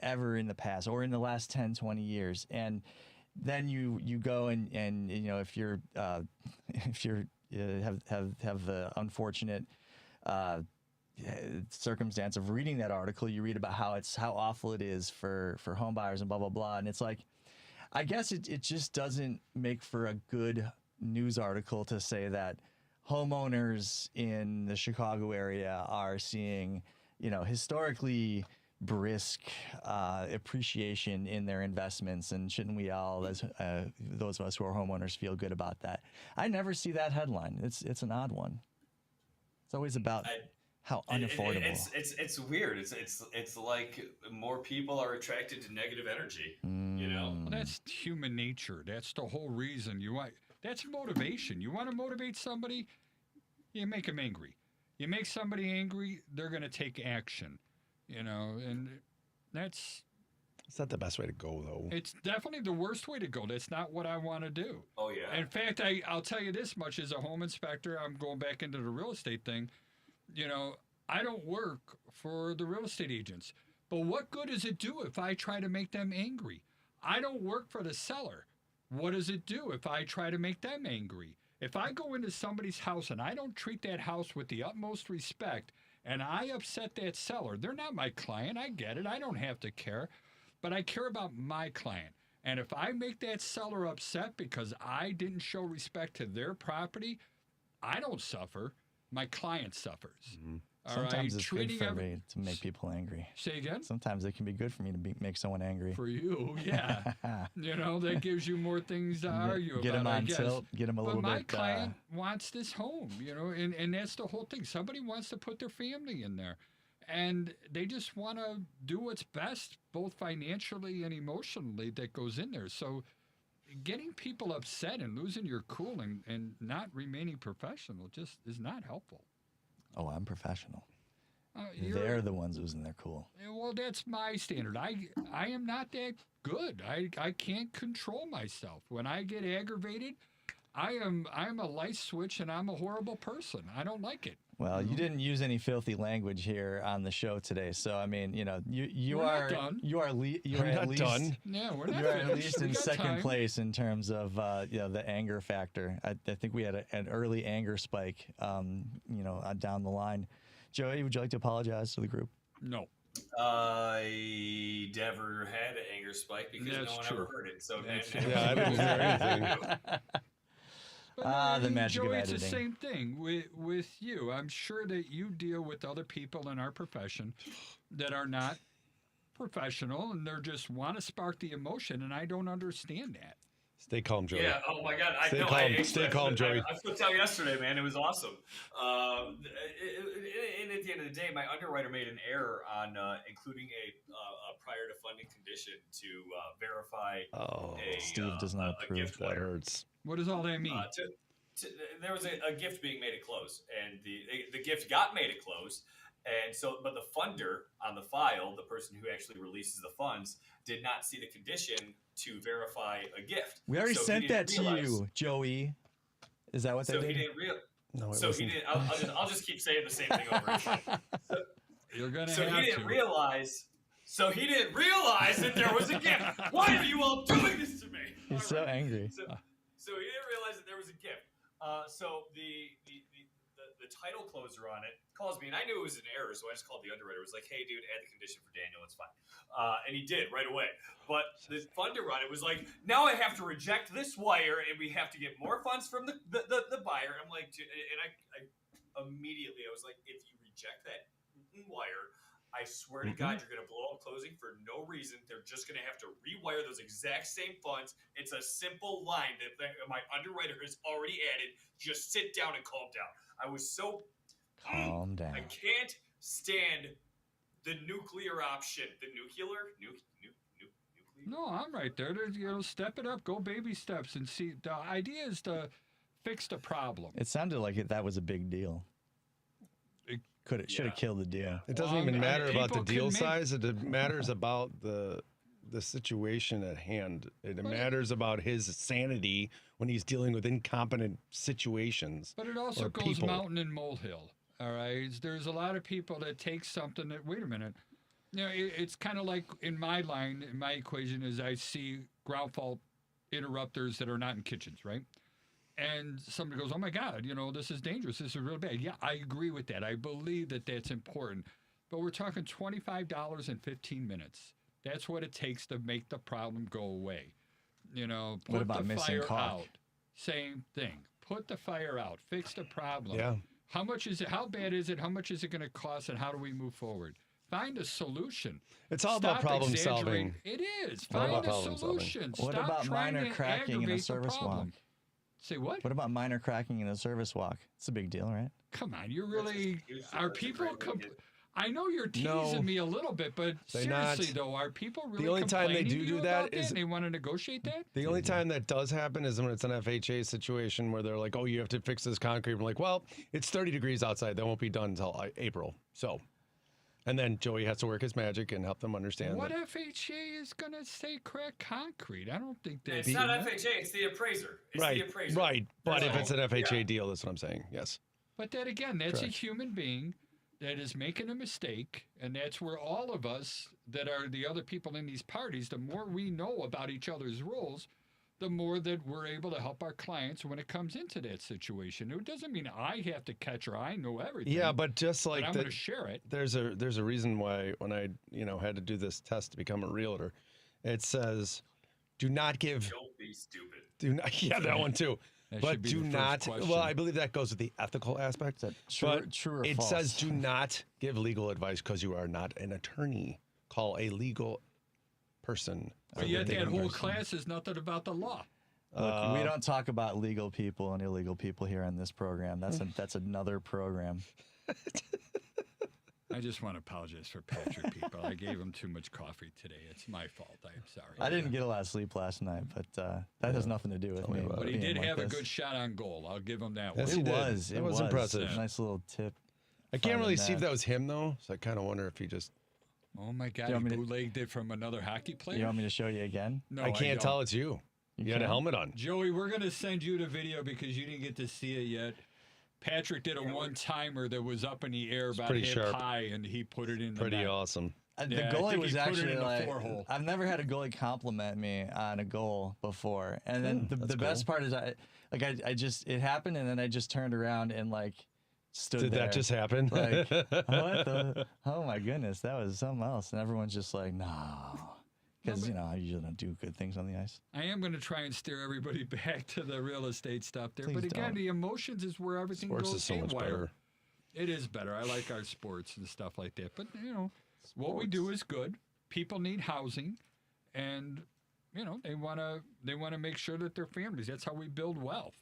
ever in the past or in the last 10, 20 years. And then you go and if you're have the unfortunate circumstance of reading that article, you read about how awful it is for home buyers and blah, blah, blah. And it's like, I guess it just doesn't make for a good news article to say that homeowners in the Chicago area are seeing, historically brisk appreciation in their investments, and shouldn't we all, as those of us who are homeowners, feel good about that? I never see that headline. It's an odd one. It's always about how unaffordable. It's weird. It's like more people are attracted to negative energy. Well, that's human nature. That's the whole reason that's motivation. You want to motivate somebody, you make them angry. You make somebody angry, they're going to take action. And it's not the best way to go, though. It's definitely the worst way to go. That's not what I want to do. Oh, yeah. In fact, I'll tell you this much. As a home inspector, I'm going back into the real estate thing. I don't work for the real estate agents. But what good does it do if I try to make them angry? I don't work for the seller. What does it do if I try to make them angry? If I go into somebody's house and I don't treat that house with the utmost respect and I upset that seller, they're not my client. I get it. I don't have to care. But I care about my client. And if I make that seller upset because I didn't show respect to their property, I don't suffer. My client suffers. Mm-hmm. Sometimes it's good for me to make people angry. Say again? Sometimes it can be good for me to make someone angry. For you, yeah. That gives you more things to argue get about, them on tilt, get them a little bit. But my client wants this home, and that's the whole thing. Somebody wants to put their family in there, and they just want to do what's best, both financially and emotionally, that goes in there. So getting people upset and losing your cool and not remaining professional just is not helpful. Oh, I'm professional. They're the ones losing their cool. Well, that's my standard. I am not that good. I can't control myself. When I get aggravated, I'm a light switch and I'm a horrible person. I don't like it. Well, you didn't use any filthy language here on the show today, so I mean, we're not done. You are at least done. Yeah, we're not You're finished. at least in second place in terms of the anger factor. I think we had an early anger spike, down the line. Joey, would you like to apologize to the group? No. I never had an anger spike because no one ever heard it. So I didn't hear anything. The magic of Joey, editing. it's the same thing with you. I'm sure that you deal with other people in our profession that are not professional and they just want to spark the emotion, and I don't understand that. Stay calm, Joey. Yeah. Oh my God. Stay calm, Joey. I flipped out yesterday, man. It was awesome. And at the end of the day, my underwriter made an error on including a prior to funding condition to verify. Steve does not approve. That hurts. What does all that mean? There was a gift being made at close, and the gift got made at close. And so, but the funder on the file, the person who actually releases the funds, did not see the condition to verify a gift. We already sent that to you, Joey. Is that what they did? No, it So wasn't. he didn't. I'll just keep saying the same thing over again. You're gonna So have he didn't to. realize. So he didn't realize that there was a gift. Why are you all doing this to me? He's so angry. So he didn't realize that there was a gift. So the title closer on it calls me, and I knew it was an error, so I just called the underwriter. I was like, "Hey, dude, add the condition for Daniel. It's fine." And he did right away. But the funder on it was like, "Now I have to reject this wire, and we have to get more funds from the buyer." I'm like, and I immediately I was like, "If you reject that wire, I swear to God, you're going to blow up closing for no reason. They're just going to have to rewire those exact same funds. It's a simple line that my underwriter has already added. Just sit down and calm down." I was so calm down. I can't stand the nuclear option. The nuclear. No, I'm right there. Step it up, go baby steps, and see. The idea is to fix the problem. It sounded like that was a big deal. Should have killed the deal. It doesn't even matter about the deal size. It matters about the situation at hand. It matters about his sanity when he's dealing with incompetent situations. But it also goes mountain and molehill. All right, there's a lot of people that take something that. Wait a minute. It's kind of like in my equation is I see ground fault interrupters that are not in kitchens, right? And somebody goes, "Oh my God, this is dangerous. This is really bad." Yeah, I agree with that. I believe that that's important. But we're talking $25 in 15 minutes. That's what it takes to make the problem go away. Put the fire out. Same thing. Put the fire out. Fix the problem. Yeah. How much is it? How bad is it? How much is it going to cost? And how do we move forward? Find a solution. It's all about problem solving. It is. Find a solution. What Stop about minor cracking in a service walk? Say what? What about minor cracking in a service walk? It's a big deal, right? Come on, you really are people. I know you're teasing me a little bit, but seriously though, are people really? The only time they do that is they want to negotiate that. The only time that does happen is when it's an FHA situation where they're like, "Oh, you have to fix this concrete." I'm like, "Well, it's 30 degrees outside. That won't be done until April." So, and then Joey has to work his magic and help them understand. What FHA is going to say crack concrete? I don't think that. It's not FHA. It's the appraiser. It's the appraiser. Right. But if it's an FHA deal, that's what I'm saying. Yes. But that again, that's a human being that is making a mistake, and that's where all of us that are the other people in these parties, the more we know about each other's rules, the more that we're able to help our clients when it comes into that situation. It doesn't mean I have to catch or I know everything. Yeah, but just like I'm going to share it. There's a reason why when I had to do this test to become a realtor, it says, do not give. Don't be stupid. Do not. Yeah, that one too. But do not. Well, I believe that goes with the ethical aspect. True or it false? says do not give legal advice because you are not an attorney. Call a legal person. But yet that whole class is nothing about the law. Look, we don't talk about legal people and illegal people here on this program. That's another program. I just want to apologize for Patrick, people. I gave him too much coffee today. It's my fault. I'm sorry. I didn't get a lot of sleep last night, but that has nothing to do with me. But he did have a good shot on goal. I'll give him that one. Yes, it was impressive. Nice little tip. I can't really see if that was him, though, so I kind of wonder if he just... Oh, my God. He bootlegged it from another hockey player? You want me to show you again? No, I can't tell it's you. You had a helmet on. Joey, we're going to send you the video because you didn't get to see it yet. Patrick did a one-timer that was up in the air about hip high, and he put it in the Pretty net. awesome. The goalie was actually like, I've never had a goalie compliment me on a goal before. And then the best part is I just, it happened, and then I just turned around and like stood there. Did that just happen? Like, what the, oh my goodness, that was something else. And everyone's just like, no. Because, I usually don't do good things on the ice. I am going to try and steer everybody back to the real estate stuff there. Please but again, don't. the emotions is where everything Sports goes is so much haywire. better. It is better. I like our sports and stuff like that. But, what we do is good. People need housing. And, they want to make sure that their families, that's how we build wealth,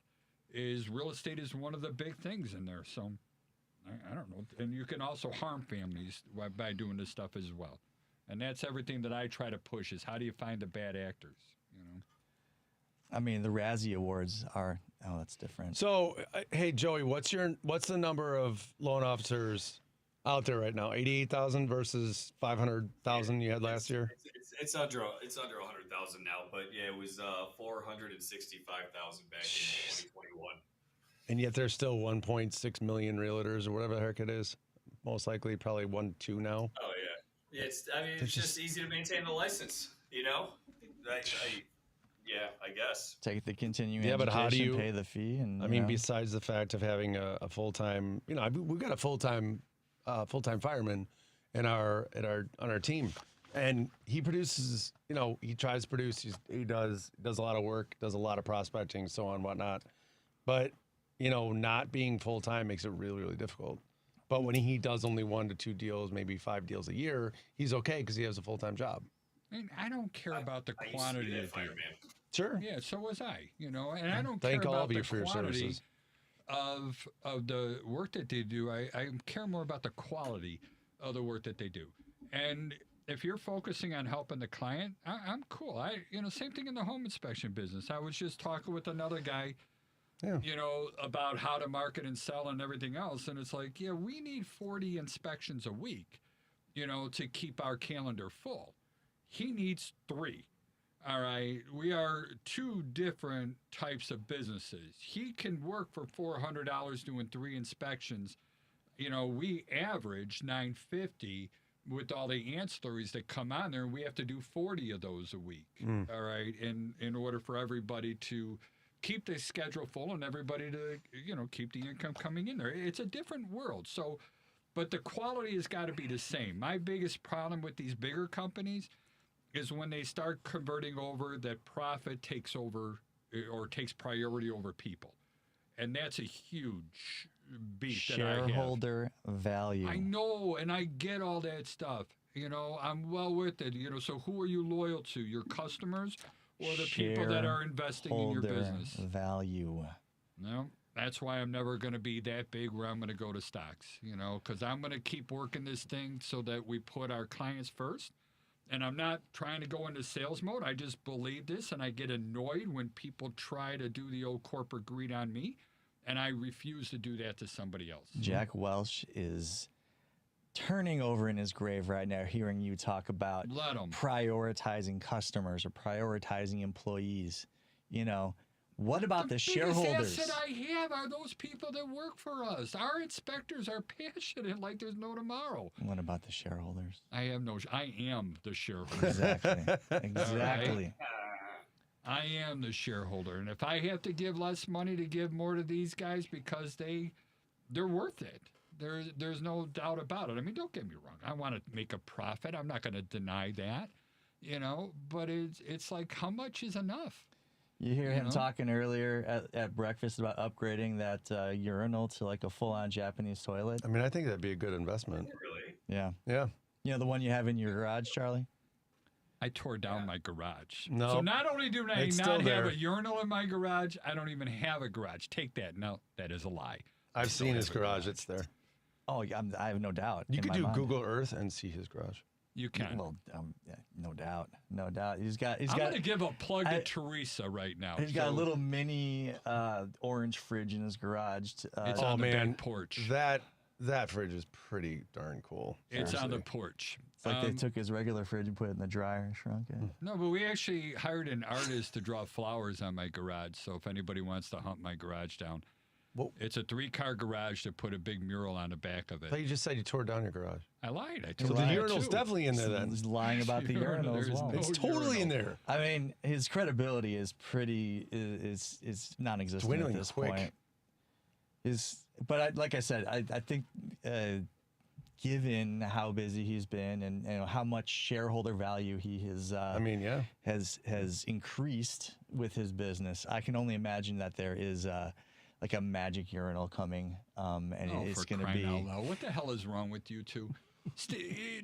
is real estate is one of the big things in there. So, I don't know. And you can also harm families by doing this stuff as well. And that's everything that I try to push is how do you find the bad actors, I mean, the Razzie Awards are, that's different. So, hey, Joey, what's the number of loan officers out there right now? 88,000 versus 500,000 you had last year? It's under 100,000 now, but yeah, it was 465,000 back in 2021. And yet there's still 1.6 million realtors or whatever the heck it is. Most likely probably 1.2 now. Oh yeah. It's just easy to maintain the license, you know? I guess. Take the continuing Yeah, education, but how do you pay the fee, and I mean, besides the fact of having a full-time, we've got a full-time fireman on our team, and he produces, he tries to produce, he does a lot of work, does a lot of prospecting, so on and whatnot. But, not being full-time makes it really, really difficult. But when he does only 1 to 2 deals, maybe 5 deals a year, he's okay because he has a full-time job. I mean, I don't care about the quantity of deals. Sure. Yeah, so was I, and I don't Thank care all about of you the for your quantity services. of the work that they do. I care more about the quality of the work that they do. And if you're focusing on helping the client, I'm cool. Same thing in the home inspection business. I was just talking with another guy, about how to market and sell and everything else. And it's like, yeah, we need 40 inspections a week, to keep our calendar full. He needs 3. All right, we are 2 different types of businesses. He can work for $400 doing 3 inspections. We average $950 with all the ancillaries that come on there, and we have to do 40 of those a week. All right, in order for everybody to keep the schedule full and everybody to keep the income coming in there. It's a different world. So, but the quality has got to be the same. My biggest problem with these bigger companies is when they start converting over, that profit takes over or takes priority over people. And that's a huge beat that I have. Shareholder value. I know, and I get all that stuff. I'm well with it. So who are you loyal to? Your customers or the people that are investing in your business? Value. No, that's why I'm never going to be that big where I'm going to go to stocks, because I'm going to keep working this thing so that we put our clients first. And I'm not trying to go into sales mode. I just believe this, and I get annoyed when people try to do the old corporate greed on me, and I refuse to do that to somebody else. Jack Welch is turning over in his grave right now hearing you talk about prioritizing customers or prioritizing employees. What about the shareholders? The biggest asset I have are those people that work for us. Our inspectors are passionate like there's no tomorrow. What about the shareholders? I am the shareholder. Exactly. I am the shareholder. And if I have to give less money to give more to these guys because they're worth it. There's no doubt about it. I mean, don't get me wrong. I want to make a profit. I'm not going to deny that, but it's like, how much is enough? You hear him talking earlier at breakfast about upgrading that urinal to like a full-on Japanese toilet. I mean, I think that'd be a good investment. Really? Yeah. Yeah. The one you have in your garage, Charlie? I tore down my garage. No. So not only do I not have a urinal in my garage, I don't even have a garage. Take that. No, that is a lie. I've seen his garage. It's there. Oh, I have no doubt. You could do Google Earth and see his garage. You can. Well, yeah, no doubt. He's got. I'm going to give a plug to Teresa right now. He's got a little mini orange fridge in his garage. It's on the back porch. That fridge is pretty darn cool. It's on the porch. It's like they took his regular fridge and put it in the dryer and shrunk it. No, but we actually hired an artist to draw flowers on my garage. So if anybody wants to hunt my garage down, it's a 3-car garage to put a big mural on the back of it. But you just said you tore down your garage. I lied. So the urinal's definitely in there then. He's lying about the urinal as well. It's totally in there. I mean, his credibility is is non-existent at this point. But like I said, I think given how busy he's been and how much shareholder value he has, has increased with his business, I can only imagine that there is like a magic urinal coming, and it's going to be. What the hell is wrong with you two?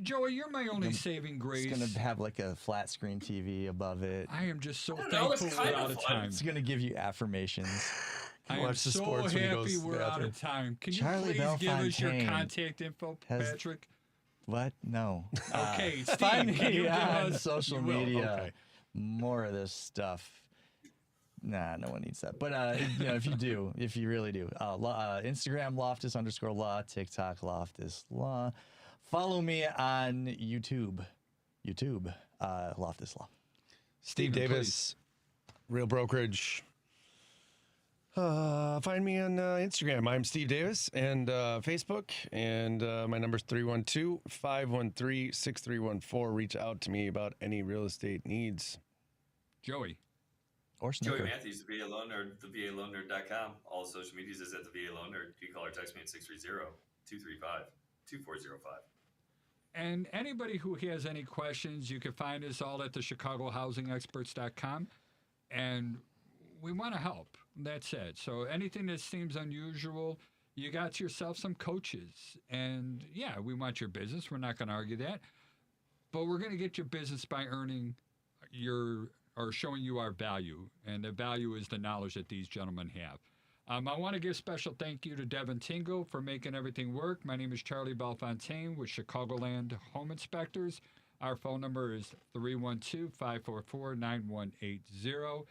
Joey, you're my only saving grace. It's going to have like a flat screen TV above it. I am just so thankful we're out of time. It's going to give you affirmations. I am so happy we're out of time. Can you please give us your contact info, Patrick? What? No. Okay, Steve, find can you me give on us social media. Okay. More of this stuff. Nah, no one needs that. But if you really do, Instagram Loftus_law, TikTok Loftus Law. Follow me on YouTube, Loftus Law. Steve Davis, please. Real Brokerage. Find me on Instagram. I'm Steve Davis, and Facebook, and my number's 312-513-6314. Reach out to me about any real estate needs. Joey. Or Snooker. Joey Mathews, the VA Loan Nerd, thevaloannerd.com. All social medias is at the VA Loan Nerd. You can call or text me at 630-235-2405. And anybody who has any questions, you can find us all at the ChicagoHousingExperts.com. And we want to help. That's it. So anything that seems unusual, you got yourself some coaches. And yeah, we want your business. We're not going to argue that. But we're going to get your business by earning or showing you our value. And the value is the knowledge that these gentlemen have. I want to give special thank you to Devin Tingle for making everything work. My name is Charlie Bellefontaine with Chicagoland Home Inspectors. Our phone number is 312-544-9180.